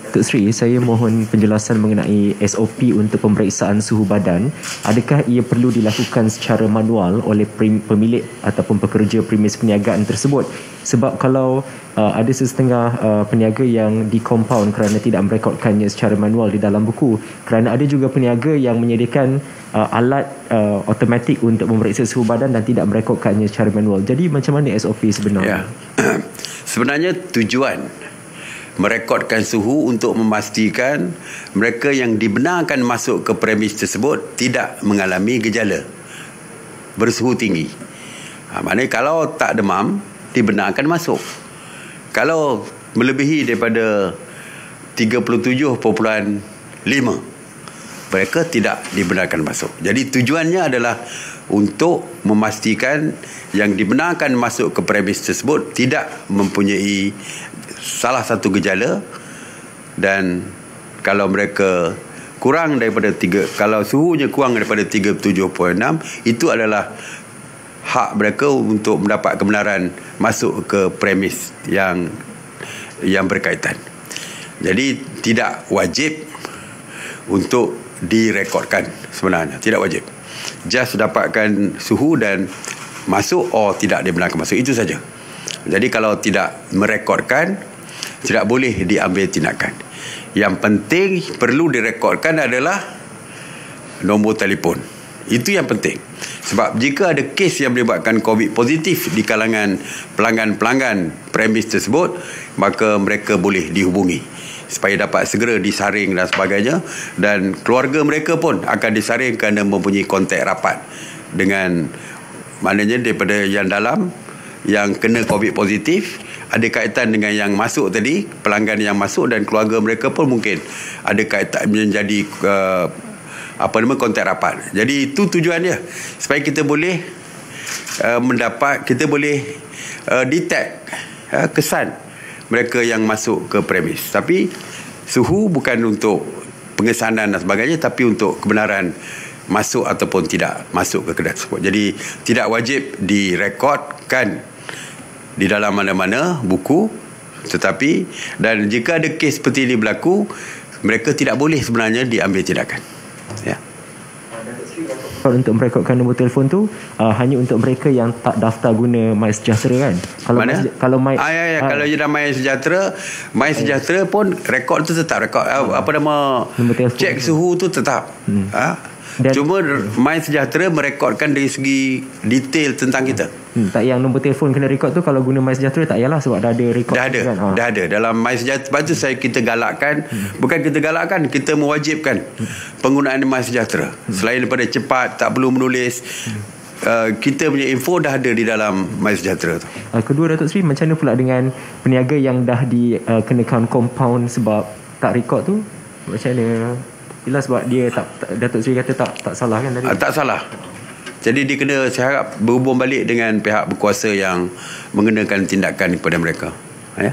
Datuk Seri, saya mohon penjelasan mengenai SOP untuk pemeriksaan suhu badan. Adakah ia perlu dilakukan secara manual oleh pemilik ataupun pekerja premis perniagaan tersebut? Sebab kalau ada sesetengah peniaga yang di-compound kerana tidak merekodkannya secara manual di dalam buku, kerana ada juga peniaga yang menyediakan alat automatik untuk memeriksa suhu badan dan tidak merekodkannya secara manual. Jadi macam mana SOP sebenarnya? Sebenarnya tujuan merekodkan suhu untuk memastikan mereka yang dibenarkan masuk ke premis tersebut tidak mengalami gejala bersuhu tinggi. Maknanya kalau tak demam, dibenarkan masuk. Kalau melebihi daripada 37.5, mereka tidak dibenarkan masuk. Jadi tujuannya adalah untuk memastikan yang dibenarkan masuk ke premis tersebut tidak mempunyai salah satu gejala, dan kalau mereka kurang daripada kalau suhunya kurang daripada 37.6, itu adalah hak mereka untuk mendapat kebenaran masuk ke premis yang berkaitan. Jadi tidak wajib untuk direkodkan sebenarnya, tidak wajib. Just dapatkan suhu dan masuk, tidak dibenarkan masuk, itu saja. Jadi kalau tidak merekodkan, tidak boleh diambil tindakan. Yang penting perlu direkodkan adalah nombor telefon. Itu yang penting. Sebab jika ada kes yang melibatkan COVID positif di kalangan pelanggan-pelanggan premis tersebut, maka mereka boleh dihubungi supaya dapat segera disaring dan sebagainya, dan keluarga mereka pun akan disaring kerana mempunyai kontak rapat dengan, maknanya daripada yang dalam yang kena COVID positif, ada kaitan dengan yang masuk tadi, pelanggan yang masuk, dan keluarga mereka pun mungkin ada kaitan menjadi kontak rapat. Jadi itu tujuannya, supaya kita boleh kita boleh detect kesan mereka yang masuk ke premis. Tapi suhu bukan untuk pengesanan dan sebagainya, tapi untuk kebenaran masuk ataupun tidak masuk ke kedai tersebut. Jadi tidak wajib direkodkan di dalam mana-mana buku, tetapi dan jika ada kes seperti ini berlaku, mereka tidak boleh sebenarnya diambil tindakan. Ya. Untuk merekodkan nombor telefon tu hanya untuk mereka yang tak daftar guna MySejahtera kan? Kalau mana? Kalau kalau je dah MySejahtera pun rekod tu tetap rekod cek suhu tu tetap. Cuma MySejahtera merekodkan dari segi detail tentang kita. Tak, yang nombor telefon kena rekod tu kalau guna MySejahtera tak payahlah, sebab dah ada rekod. Dah ada dalam MySejahtera. Lepas tu kita galakkan, bukan kita galakkan, kita mewajibkan penggunaan MySejahtera. Selain daripada cepat, tak perlu menulis, kita punya info dah ada di dalam MySejahtera tu. Kedua, Datuk Seri, macam mana pula dengan peniaga yang dah dikenakan compound sebab tak rekod tu? Macam mana? Jelas sebab dia Datuk Seri kata tak salah kan tadi? Tak salah. Jadi dia kena, saya harap, berhubung balik dengan pihak berkuasa yang mengenakan tindakan kepada mereka. Ya.